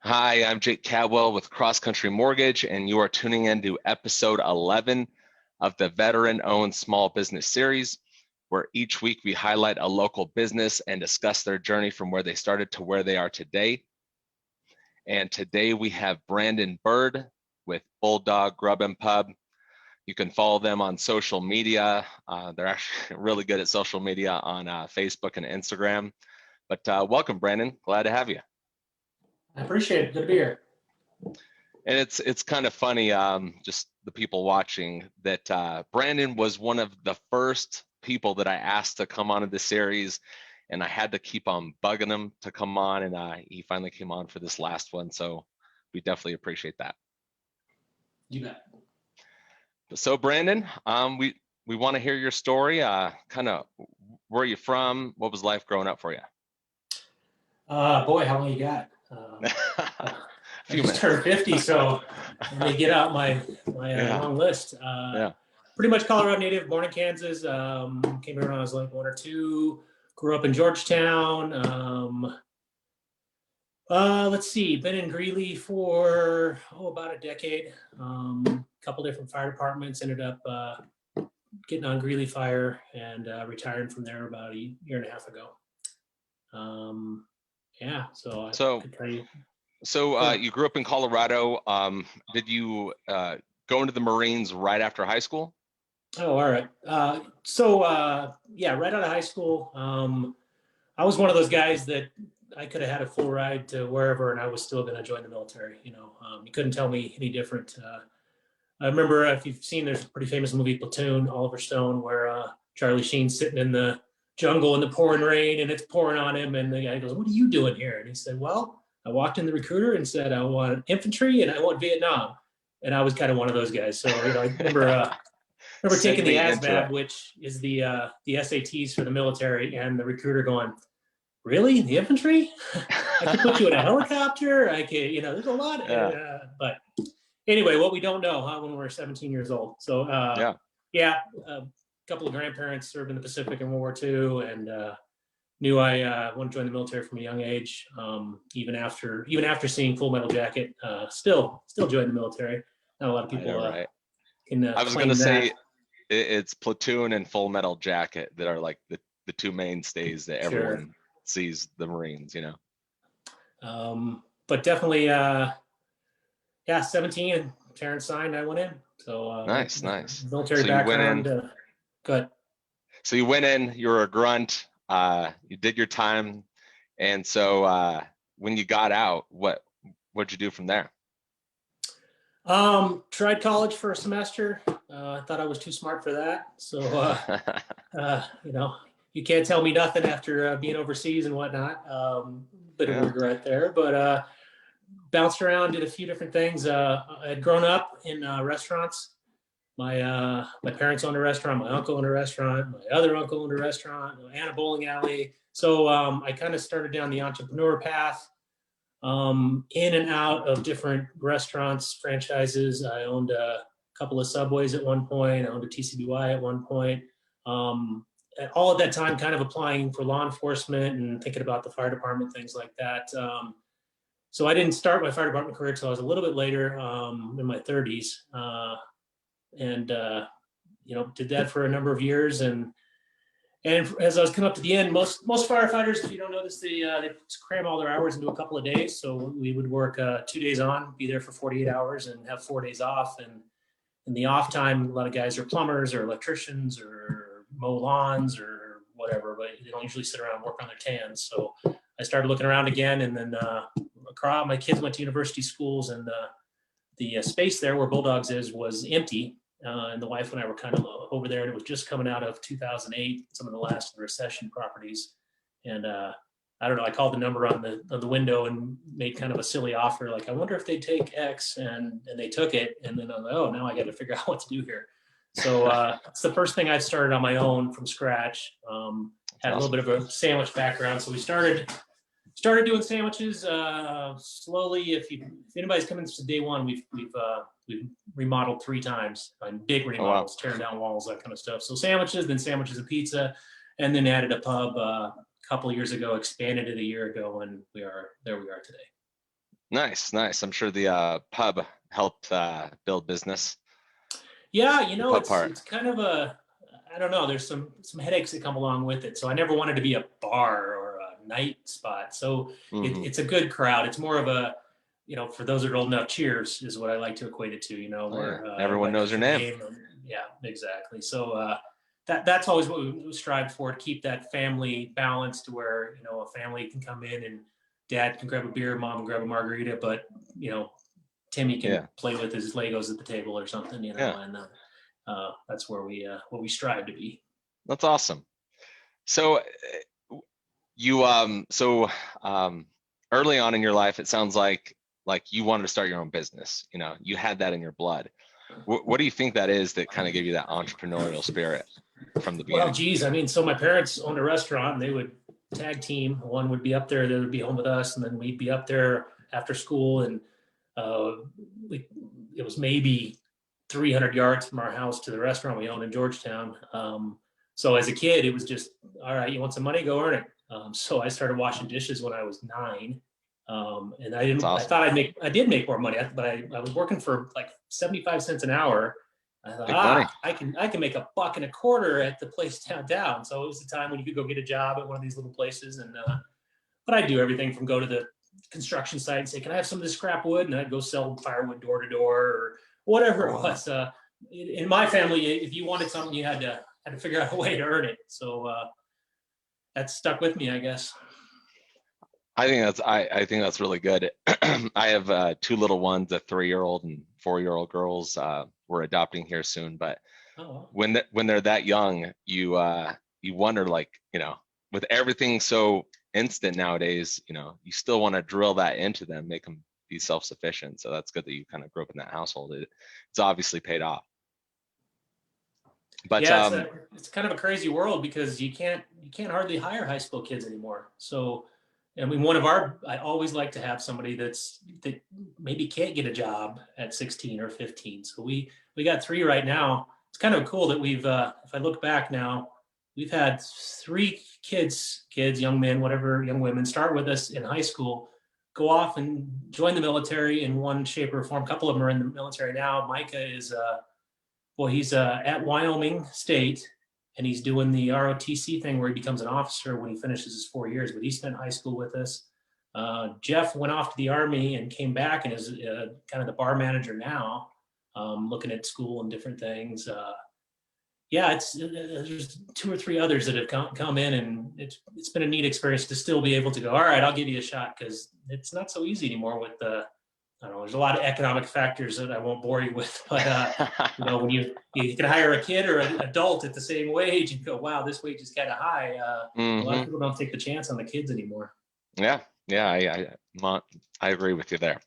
Hi, I'm Jake Cadwell with Cross Country Mortgage, and you are tuning in to episode 11 of the Veteran Owned Small Business Series, where each week we highlight a local business and discuss their journey from where they started to where they are today. And today we have Brandon Bird with Bulldog, Grub, and Pub. You can follow them on social media. They're actually really good at social media on Facebook and Instagram. But welcome, Brandon. Glad to have you. I appreciate it. Good to be here. And it's kind of funny, just the people watching, that Brandon was one of the first people that I asked to come on to the series, and I had to keep on bugging him to come on, and he finally came on for this last one. So we definitely appreciate that. You bet. So Brandon, we want to hear your story. Kind of where are you from? What was life growing up for you? Boy, how long you got? I just turned 50, so let me get out my long list. Pretty much Colorado native, born in Kansas. Came here when I was like 1 or 2. Grew up in Georgetown. Let's see, been in Greeley for about a decade. Couple different fire departments. Ended up getting on Greeley Fire and retiring from there about a year and a half ago. So I could tell you. So you grew up in Colorado. Did you go into the Marines right after high school? Oh, all right. Right out of high school, I was one of those guys that I could have had a full ride to wherever, and I was still going to join the military. You couldn't tell me any different. I remember, if you've seen, there's a pretty famous movie, Platoon, Oliver Stone, where Charlie Sheen's sitting in the jungle in the pouring rain, and it's pouring on him, and the guy goes, "What are you doing here?" And he said, "Well, I walked in the recruiter and said, I want infantry and I want Vietnam." And I was kind of one of those guys. So, I remember taking the ASVAB, which is the SATs for the military, and the recruiter going, "Really? The infantry? I could put you in a helicopter. I could, there's a lot." But anyway, what we don't know, when we're 17 years old. So, a couple of grandparents served in the Pacific in World War II, and knew I wanted to join the military from a young age. Even after seeing Full Metal Jacket, still joined the military. Not a lot of people can. I was going to say it's Platoon and Full Metal Jacket that are like the two mainstays that everyone sees the Marines. But definitely, 17 and Terrence signed. I went in. So nice. Military background. Good. So you went in. You were a grunt. You did your time, and so when you got out, what'd you do from there? Tried college for a semester. I thought I was too smart for that. So, you can't tell me nothing after being overseas and whatnot. Bit of regret there, but bounced around, did a few different things. I had grown up in restaurants. My parents owned a restaurant. My uncle owned a restaurant. My other uncle owned a restaurant. And a bowling alley. So I kind of started down the entrepreneur path, in and out of different restaurants, franchises. I owned a couple of Subways at one point. I owned a TCBY at one point. All at that time, kind of applying for law enforcement and thinking about the fire department, things like that. So I didn't start my fire department career until I was a little bit later, in my 30s. Did that for a number of years, and as I was coming up to the end, most firefighters, if you don't know this, they cram all their hours into a couple of days. So we would work 2 days on, be there for 48 hours, and have 4 days off. And in the off time, a lot of guys are plumbers or electricians or mow lawns or whatever, but they don't usually sit around and work on their tans. So I started looking around again, and then my kids went to university schools, and the space there where Bulldogs is was empty. And the wife and I were kind of over there, and it was just coming out of 2008, some of the last recession properties. And I don't know, I called the number on the window and made kind of a silly offer, like, I wonder if they'd take X, and they took it. And then I was like, oh, now I got to figure out what to do here. So it's the first thing I've started on my own from scratch. Had a little bit of a sandwich background, so we started doing sandwiches slowly. If anybody's coming to day one, we've remodeled 3 times on big remodels, tearing down walls, that kind of stuff. So sandwiches and pizza, and then added a pub a couple of years ago, expanded it a year ago, and we are today. Nice, nice. I'm sure the pub helped build business. Yeah, The pub part. it's kind of a, I don't know. There's some headaches that come along with it. So I never wanted to be a bar or a night spot. So Hmm. it's a good crowd. It's more of a, for those that are old enough, Cheers is what I like to equate it to. Oh yeah, Where everyone everybody knows knows your your name. name. Yeah, exactly. So that's always what we strive for, to keep that family balance, to where a family can come in and dad can grab a beer, mom can grab a margarita, but you know Timmy can Yeah, play with his Legos at the table or something, yeah, and that's where we what we strive to be. that's awesome. So you so early on in your life, it sounds like you wanted to start your own business. You had that in your blood. What do you think that is that kind of gave you that entrepreneurial spirit from the Well, beginning? geez, I mean, so my parents owned a restaurant, and they would tag team. One would be up there, the other would be home with us, and then we'd be up there after school, and uh, it was maybe 300 yards from our house to the restaurant we owned in Georgetown. So as a kid, it was just, all right, you want some money, go earn it. So I started washing dishes when I was 9. And That's I awesome. thought I did make more money, but I was working for like 75 cents an hour. I thought, Big money. I can make $1.25 at the place downtown. So it was the time when you could go get a job at one of these little places. And but I'd do everything from go to the construction site and say, "Can I have some of this scrap wood?" And I'd go sell firewood door to door or whatever Oh, it wow. was. In my family, if you wanted something, you had to figure out a way to earn it. So that stuck with me, I guess. I think that's really good. I have two little ones, a 3-year-old and 4-year-old girls. We're adopting here soon, but Oh, when they're that young, you wonder, like, with everything so instant nowadays, you still want to drill that into them, make them be self-sufficient. So that's good that you kind of grew up in that household. It's obviously paid off. But yeah, it's kind of a crazy world, because you can't hardly hire high school kids anymore. So, I mean, I always like to have somebody that maybe can't get a job at 16 or 15. So we got 3 right now. It's kind of cool that if I look back now, we've had 3 kids, young men, whatever, young women, start with us in high school, go off and join the military in one shape or form. A couple of them are in the military now. Micah is well, he's at Wyoming State, and he's doing the ROTC thing where he becomes an officer when he finishes his 4 years. But he spent high school with us. Jeff went off to the Army and came back and is kind of the bar manager now, looking at school and different things. Yeah, there's 2 or 3 others that have come in, and it's been a neat experience to still be able to go, all right, I'll give you a shot, because it's not so easy anymore with the I don't know. There's a lot of economic factors that I won't bore you with, but when you can hire a kid or an adult at the same wage and go, wow, this wage is kind of high. A lot of hmm people don't take the chance on the kids anymore. yeah, yeah, I agree with you there.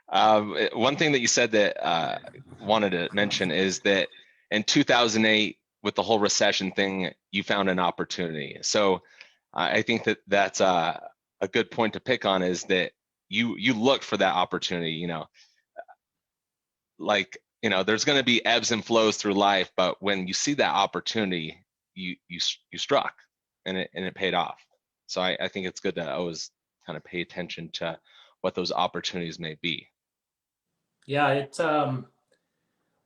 One thing that you said that wanted to mention is that in 2008, with the whole recession thing, you found an opportunity. So I think that that's a good point to pick on, is that you looked for that opportunity. Like, there's going to be ebbs and flows through life, but when you see that opportunity, you struck, and it paid off. So I think it's good to always kind of pay attention to what those opportunities may be. Yeah,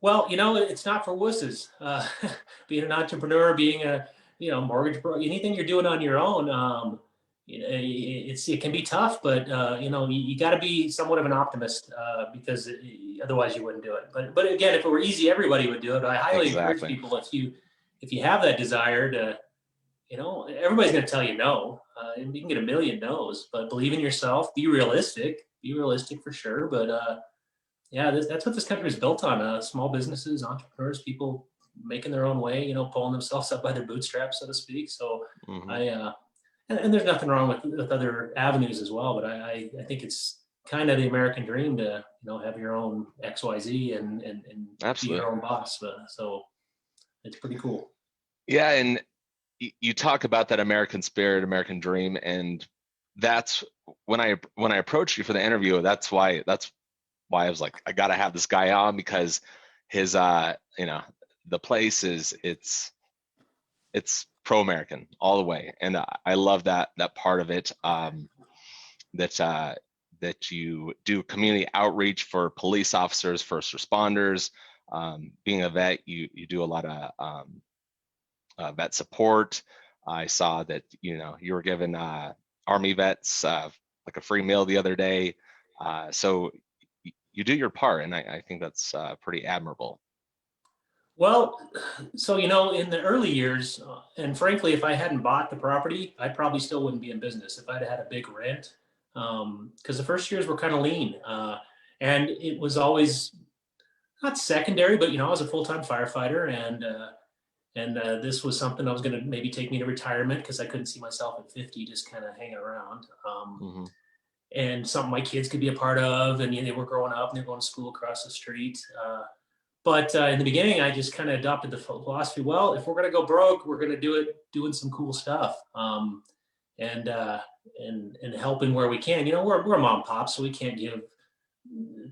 well, it's not for wusses. Being an entrepreneur, being a mortgage broker, anything you're doing on your own, it can be tough. But you got to be somewhat of an optimist, because otherwise you wouldn't do it. But again, if it were easy, everybody would do it. I highly encourage Exactly. people, if you have that desire to, everybody's going to tell you no. And you can get a million no's, but believe in yourself. Be realistic. Be realistic for sure. But yeah, that's what this country is built on. Small businesses, entrepreneurs, people making their own way, pulling themselves up by their bootstraps, so to speak. So Hmm. I, and there's nothing wrong with other avenues as well, but I think it's kind of the American dream to, have your own XYZ and be Absolutely. your own boss. So it's pretty cool. Yeah, and you talk about that American spirit, American dream, and that's when I approached you for the interview. That's why I was like, I gotta have this guy on, because his the place it's pro-American all the way, and I love that part of it. That that you do community outreach for police officers, first responders. Being a vet, you do a lot of vet support. I saw that you were given Army vets like a free meal the other day. So you do your part, and I think that's pretty admirable. Well, so in the early years, and frankly, if I hadn't bought the property, I probably still wouldn't be in business if I'd had a big rent. Because the first years were kind of lean, and it was always not secondary, but I was a full-time firefighter, and this was something that was going to maybe take me to retirement because I couldn't see myself at 50 just kind of hanging around. And something my kids could be a part of, and they were growing up and they're going to school across the street. But in the beginning, I just kind of adopted the philosophy, well, if we're going to go broke, we're going to do it doing some cool stuff, and helping where we can. We're a mom and pop, so we can't give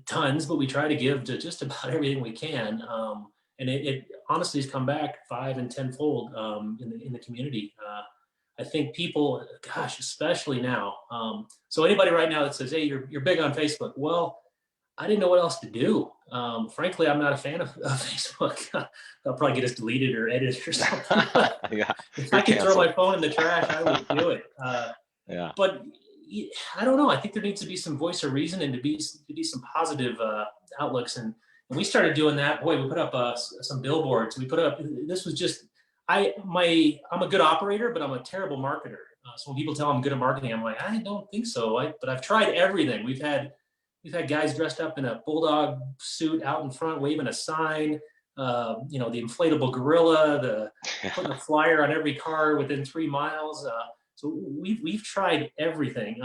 tons, but we try to give to just about everything we can. And it honestly has come back 5 and 10-fold in the community. I think people, gosh, especially now. So anybody right now that says, "Hey, you're big on Facebook," well, I didn't know what else to do. Frankly, I'm not a fan of Facebook. I'll probably get us deleted or edited or something. Yeah, if I could throw my phone in the trash, I would do it. Yeah. But I don't know. I think there needs to be some voice of reason and to be some positive outlooks. And we started doing that. Boy, we put up some billboards. We put up. This was just. I'm a good operator, but I'm a terrible marketer. So when people tell I'm good at marketing, I'm like, I don't think so. But I've tried everything. We've had guys dressed up in a Bulldog suit out in front, waving a sign. The inflatable gorilla, putting a flyer on every car within 3 miles. So we've tried everything.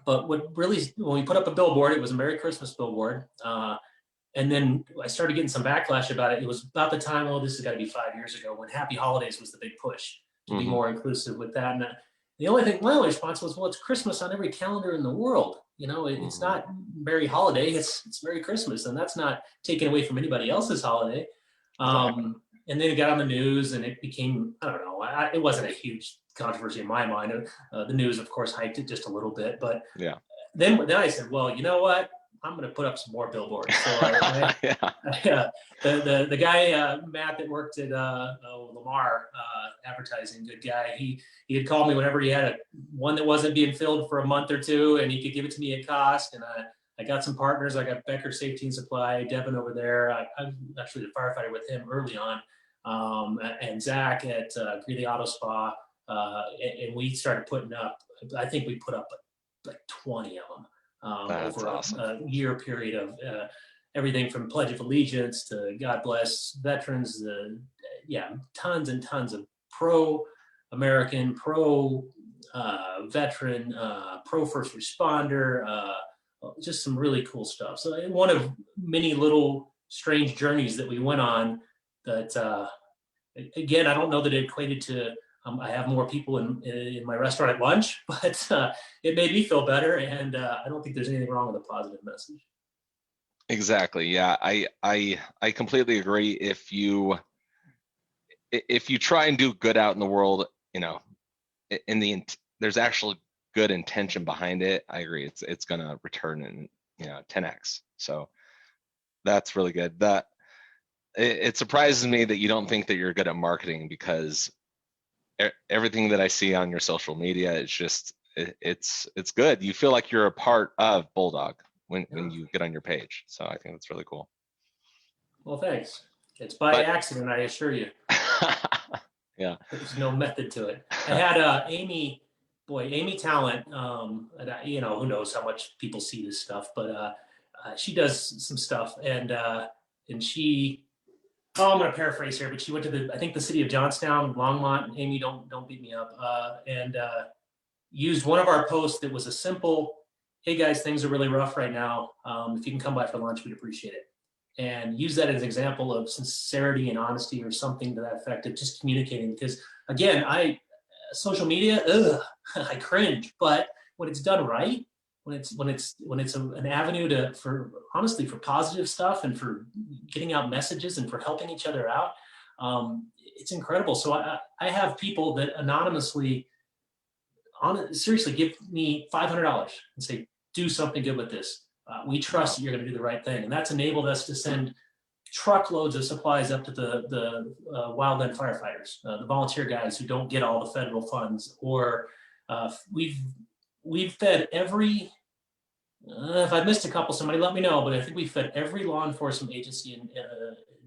But what really, when we put up a billboard, it was a Merry Christmas billboard. And then I started getting some backlash about it. It was about the time, this has got to be 5 years ago, when Happy Holidays was the big push to be more inclusive with that. And the only thing, my only response was, well, it's Christmas on every calendar in the world. It's not Merry Holiday, it's Merry Christmas. And that's not taken away from anybody else's holiday. And then it got on the news and it became, I don't know, it wasn't a huge controversy in my mind. The news, of course, hyped it just a little bit. But yeah. Then I said, well, you know what? I'm going to put up some more billboards. So the guy, Matt, that worked at Lamar Advertising, good guy, he had called me whenever he had one that wasn't being filled for a month or two, and he could give it to me at cost. And I got some partners. I got Becker Safety and Supply, Devin over there. I'm actually the firefighter with him early on, and Zach at Greeley Auto Spa. And we started putting up, I think we put up like 20 of them. Over awesome. a year period of everything from Pledge of Allegiance to God Bless Veterans, tons and tons of pro-American, pro-veteran, pro-first responder, just some really cool stuff. So one of many little strange journeys that we went on that, again, I don't know that it equated to I have more people in my restaurant at lunch, but it made me feel better, and I don't think there's anything wrong with a positive message. Exactly. Yeah, I completely agree. If you try and do good out in the world, there's actually good intention behind it. I agree. It's gonna return in 10x. So that's really good. It surprises me that you don't think that you're good at marketing, because everything that I see on your social media, it's just it's good. You feel like you're a part of Bulldog when you get on your page. So I think that's really cool. Well, thanks. It's by accident, I assure you. Yeah. There's no method to it. I had Amy Talent. Who knows how much people see this stuff, but she does some stuff, and she. Oh, I'm going to paraphrase here, but she went to the city of Johnstown, Longmont. Amy, don't beat me up. And used one of our posts that was a simple, "Hey guys, things are really rough right now. If you can come by for lunch, we'd appreciate it." And use that as an example of sincerity and honesty, or something to that effect, of just communicating. Because again, social media, I cringe. But when it's done right, when it's an avenue for positive stuff and for getting out messages and for helping each other out, it's incredible. So I have people that anonymously, seriously, give me $500 and say, do something good with this. We trust that you're going to do the right thing. And that's enabled us to send truckloads of supplies up to the wildland firefighters, the volunteer guys who don't get all the federal funds. Or we've fed every, if I missed a couple, somebody let me know, but I think we fed every law enforcement agency in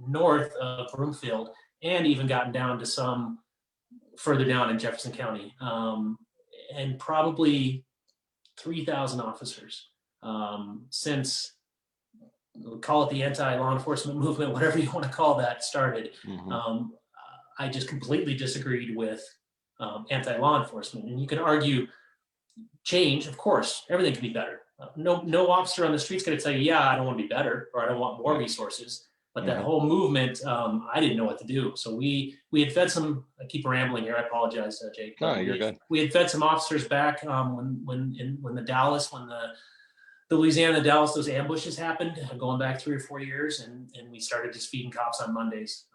north of Broomfield, and even gotten down to some further down in Jefferson County, and probably 3,000 officers since, call it the anti-law enforcement movement, whatever you want to call that, started. I just completely disagreed with anti-law enforcement. And you can argue change, of course, everything can be better. No officer on the street's going to tell you, yeah, I don't want to be better, or I don't want more resources. But that whole movement, I didn't know what to do. So we had fed some. I keep rambling here. I apologize, Jake. No, you're good. We had fed some officers back when the Louisiana, Dallas, those ambushes happened, going back 3 or 4 years, and we started just feeding cops on Mondays.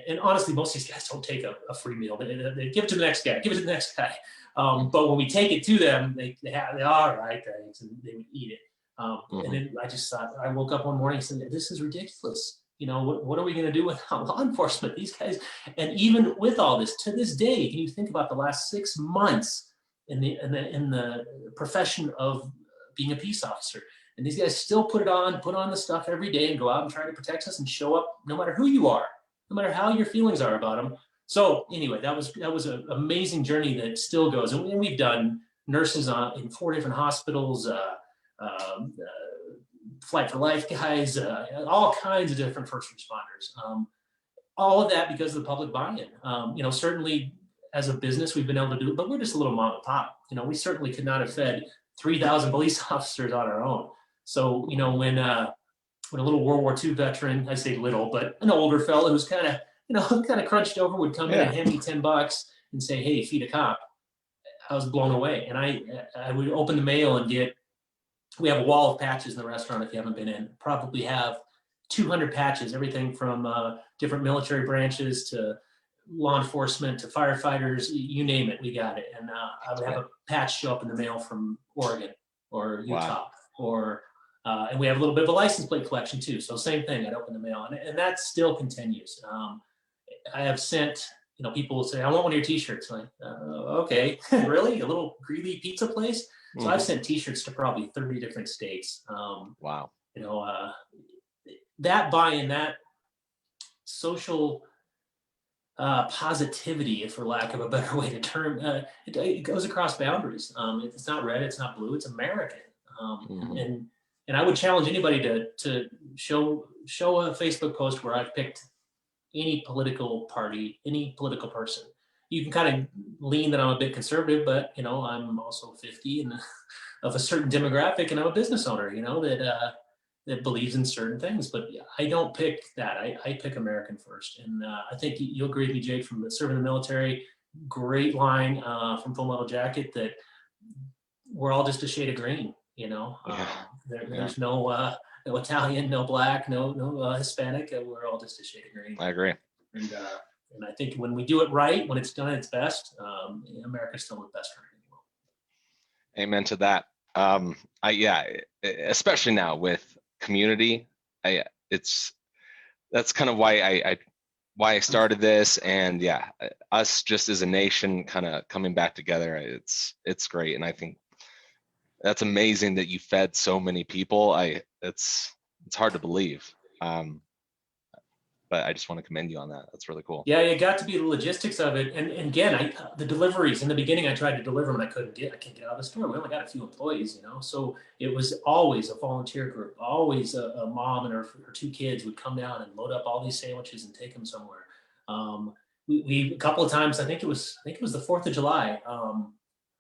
And honestly, most of these guys don't take a free meal. They give it to the next guy. Give it to the next guy. But when we take it to them, they all right, thanks, and they would eat it. And then I just thought, I woke up one morning and said, this is ridiculous. You know, what are we going to do without law enforcement? These guys, and even with all this, to this day, can you think about the last 6 months in the profession of being a peace officer? And these guys still put on the stuff every day and go out and try to protect us and show up no matter who you are, no matter how your feelings are about them. So anyway, that was an amazing journey that still goes. And we've done nurses in 4 different hospitals, Flight for Life guys, all kinds of different first responders. All of that because of the public buy-in. You know, certainly as a business, we've been able to do it, but we're just a little mom and pop. You know, we certainly could not have fed 3,000 police officers on our own. So, you know, when a little World War II veteran, I say little, but an older fellow who's kind of crunched over would come in and hand me $10 and say, hey, feed a cop. I was blown away. And I would open the mail and we have a wall of patches in the restaurant if you haven't been in. Probably have 200 patches, everything from different military branches to law enforcement to firefighters, you name it, we got it. And I would have a patch show up in the mail from Oregon or Utah, or and we have a little bit of a license plate collection too. So same thing, I'd open the mail, and that still continues. I have sent, you know, people will say, I want one of your t-shirts. Like, okay, really? A little greedy pizza place? So I've sent t-shirts to probably 30 different states. Wow. You know, that buy-in, that social positivity, for lack of a better way to term, it goes across boundaries. It's not red, it's not blue, it's American. And I would challenge anybody to show a Facebook post where I've picked any political party, any political person. You can kind of lean that I'm a bit conservative, but you know, I'm also 50 and of a certain demographic, and I'm a business owner, you know, that believes in certain things. But I don't pick that. I pick American first. And I think you'll agree with me, Jake, from serving in the military. Great line from Full Metal Jacket that we're all just a shade of green. You know, there's no Italian, no black, no Hispanic. We're all just a shade of green. I agree. And I think when we do it right, when it's done at its best, America's still the best country in the world. Amen to that. Especially now with community, that's kind of why I started this, and us just as a nation kind of coming back together. It's great, and I think that's amazing that you fed so many people. It's hard to believe. But I just want to commend you on that. That's really cool. Yeah, it got to be the logistics of it. And again, the deliveries, in the beginning, I tried to deliver them and I can't get out of the store. We only got a few employees, you know? So it was always a volunteer group, always a mom and her 2 kids would come down and load up all these sandwiches and take them somewhere. We a couple of times, I think it was the 4th of July.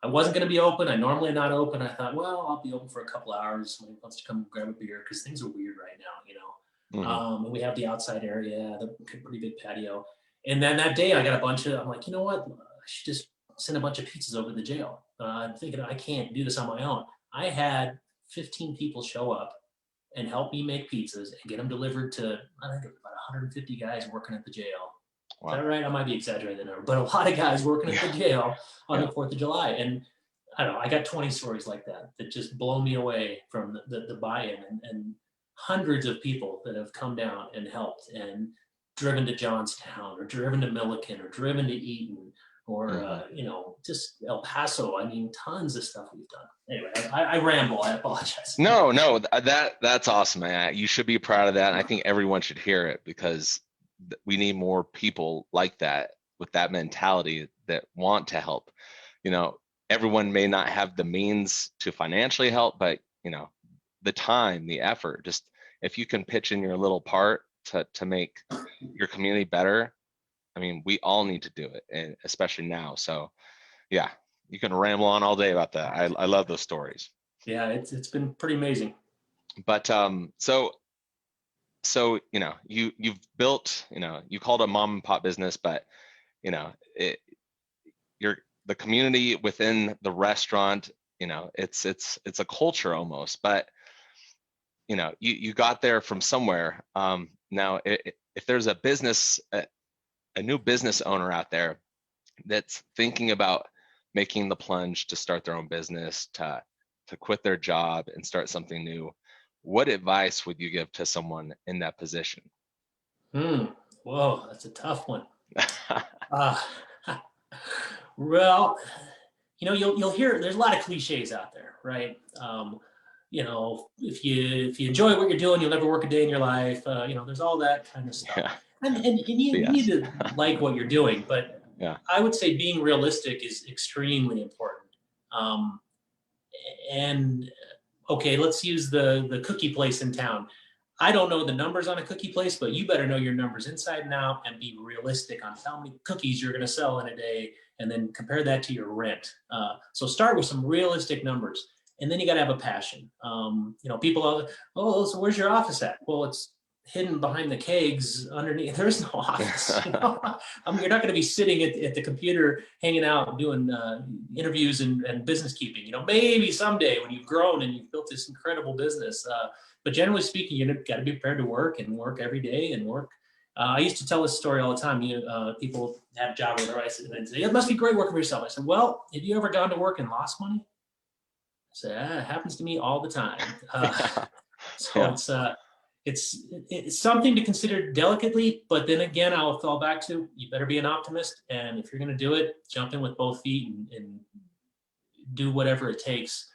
I wasn't going to be open. I normally am not open. I thought, well, I'll be open for a couple hours. Somebody wants to come grab a beer because things are weird right now, you know? And we have the outside area, the pretty big patio. And then that day I got I'm like, you know what? I should just send a bunch of pizzas over to the jail. I'm thinking I can't do this on my own. I had 15 people show up and help me make pizzas and get them delivered to, I think, about 150 guys working at the jail. Wow. Is that right? I might be exaggerating the number, but a lot of guys working at the jail on the 4th of July. And I don't know, I got 20 stories like that just blow me away from the buy-in, and hundreds of people that have come down and helped and driven to Johnstown or driven to Milliken or driven to Eaton or, just El Paso. I mean, tons of stuff we've done. Anyway, I ramble. I apologize. No, that's awesome, man. You should be proud of that. And I think everyone should hear it, because we need more people like that, with that mentality, that want to help. Everyone may not have the means to financially help, but the time, the effort, just if you can pitch in your little part to make your community better, I mean, we all need to do it, and especially now. So yeah, you can ramble on all day about that. I love those stories. Yeah, it's been pretty amazing. But so you've built, you called it a mom and pop business, but you're the community within the restaurant, it's a culture almost. But you got there from somewhere. Now if there's a business, a new business owner out there that's thinking about making the plunge to start their own business, to quit their job and start something new, what advice would you give to someone in that position? Whoa, that's a tough one. Well, you'll hear there's a lot of cliches out there, right? If you enjoy what you're doing, you'll never work a day in your life. There's all that kind of stuff. Yeah. And you need to like what you're doing, but yeah. I would say being realistic is extremely important. And okay, let's use the cookie place in town. I don't know the numbers on a cookie place, but you better know your numbers inside and out and be realistic on how many cookies you're going to sell in a day, and then compare that to your rent. So start with some realistic numbers, and then you got to have a passion. People are, so where's your office at? Well, it's hidden behind the kegs underneath. There's no office. You're not going to be sitting at the computer, hanging out, doing interviews and business keeping. Maybe someday when you've grown and you've built this incredible business. But generally speaking, you've got to be prepared to work every day and work. I used to tell this story all the time. People have a job where and say, it must be great working for yourself. I said, well, have you ever gone to work and lost money? I said, it happens to me all the time. It's something to consider delicately, but then again, I'll fall back to, you better be an optimist. And if you're going to do it, jump in with both feet and do whatever it takes,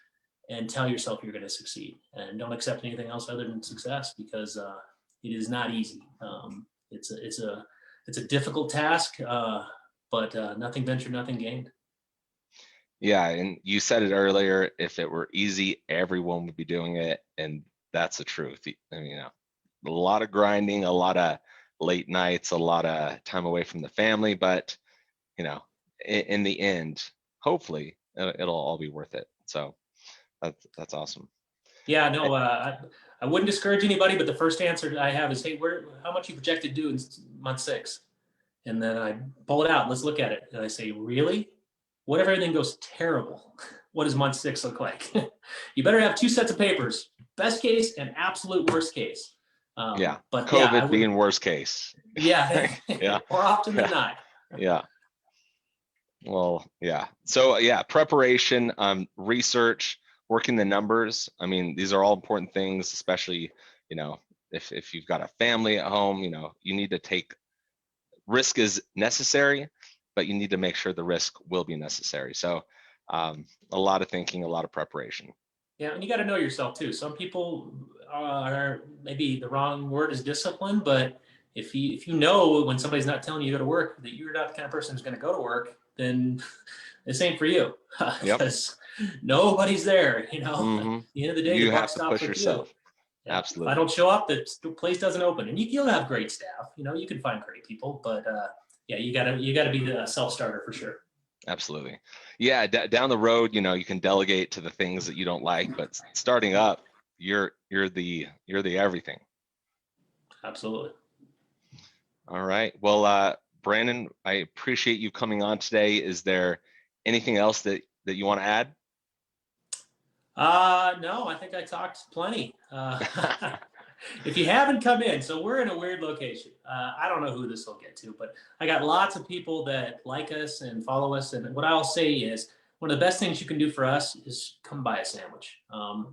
and tell yourself you're going to succeed, and don't accept anything else other than success, because it is not easy. It's a difficult task, but nothing ventured, nothing gained. Yeah, and you said it earlier, if it were easy, everyone would be doing it, and that's the truth. I mean, a lot of grinding, a lot of late nights, a lot of time away from the family, but in the end, hopefully it'll all be worth it. So that's awesome. Yeah, no, I wouldn't discourage anybody, but the first answer I have is, hey, how much you projected to do in month 6? And then I pull it out, let's look at it. And I say, really? What if everything goes terrible? What does month 6 look like? You better have 2 sets of papers, best case and absolute worst case. But COVID being worst case. Yeah, yeah. More often than not. Yeah. Well, yeah. So preparation, research, working the numbers. I mean, these are all important things, especially, if you've got a family at home, you need to take risk is necessary, but you need to make sure the risk will be necessary. So a lot of thinking, a lot of preparation. Yeah, and you got to know yourself too. Some people are, maybe the wrong word is discipline, but if you know when somebody's not telling you to go to work that you're not the kind of person who's going to go to work, then this ain't for you. Because nobody's there. Mm-hmm. At the end of the day, you have to push yourself. Yeah. Absolutely. If I don't show up, the place doesn't open, and you'll have great staff. You can find great people, but you gotta be the self-starter for sure. Absolutely. Yeah. Down the road, you can delegate to the things that you don't like, but starting up, you're the everything. Absolutely. All right. Well, Brandon, I appreciate you coming on today. Is there anything else that you want to add? No, I think I talked plenty. If you haven't come in, so we're in a weird location. I don't know who this will get to, but I got lots of people that like us and follow us. And what I'll say is, one of the best things you can do for us is come buy a sandwich.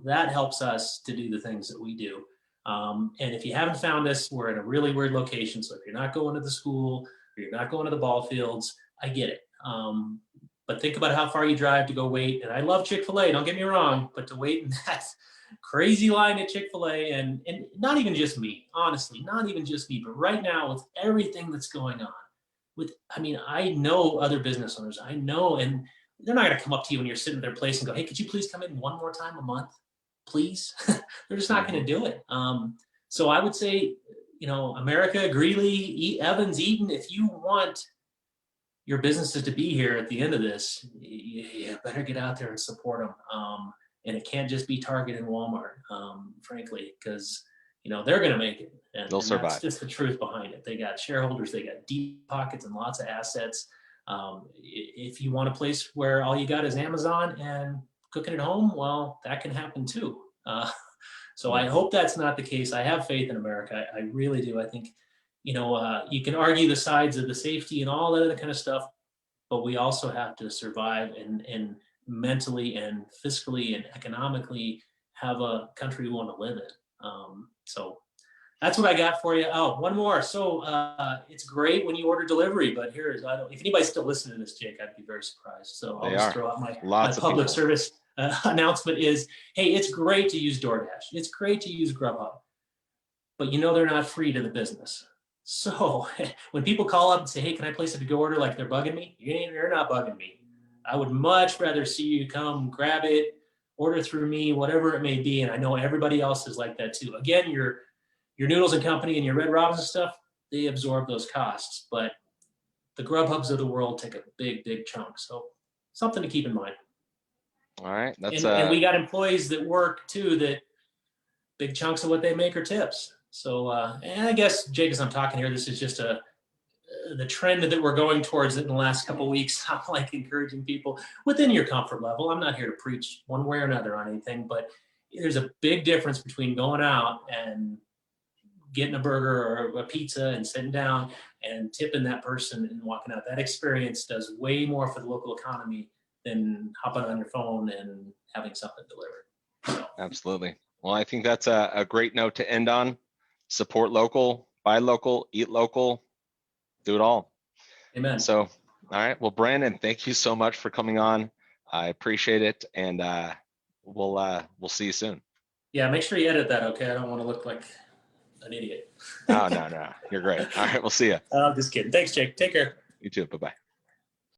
That helps us to do the things that we do. And if you haven't found us, we're in a really weird location. So if you're not going to the school or you're not going to the ball fields, I get it. But think about how far you drive to go wait. And I love Chick-fil-A, don't get me wrong, but to wait in that crazy line at Chick-fil-A, and not even just me, honestly, not even just me, but right now with everything that's going on, I know other business owners, I know, and they're not going to come up to you when you're sitting at their place and go, hey, could you please come in one more time a month, please? They're just not going to do it. So I would say, America, Greeley, Evans, Eaton, if you want your businesses to be here at the end of this, you better get out there and support them. And it can't just be Target and Walmart, frankly, because they're going to make it. And they'll survive. That's just the truth behind it. They got shareholders, they got deep pockets and lots of assets. If you want a place where all you got is Amazon and cooking at home, well, that can happen too. So I hope that's not the case. I have faith in America. I really do. I think, you can argue the sides of the safety and all that other kind of stuff, but we also have to survive and mentally and fiscally and economically have a country we want to live in. So that's what I got for you. Oh, one more. So it's great when you order delivery, but if anybody's still listening to this, Jake, I'd be very surprised. So I'll just throw out my public service announcement is, hey, it's great to use DoorDash. It's great to use Grubhub, but they're not free to the business. So when people call up and say, hey, can I place a to-go order, like they're bugging me? You're not bugging me. I would much rather see you come grab it, order through me, whatever it may be. And I know everybody else is like that too. Again, your Noodles and Company and your Red Robinson stuff, they absorb those costs, but the Grubhubs of the world take a big, big chunk. So something to keep in mind. All right. And we got employees that work too, that big chunks of what they make are tips. So, and I guess, Jake, as I'm talking here, this is just the trend that we're going towards in the last couple of weeks. I'm like encouraging people within your comfort level. I'm not here to preach one way or another on anything, but there's a big difference between going out and getting a burger or a pizza and sitting down and tipping that person and walking out. That experience does way more for the local economy than hopping on your phone and having something delivered. So. Absolutely. Well, I think that's a great note to end on. Support local, buy local, eat local, do it all. Amen. So, all right. Well, Brandon, thank you so much for coming on. I appreciate it. And we'll see you soon. Yeah, make sure you edit that, okay? I don't want to look like an idiot. No. You're great. All right. We'll see you. Just kidding. Thanks, Jake. Take care. You too. Bye-bye.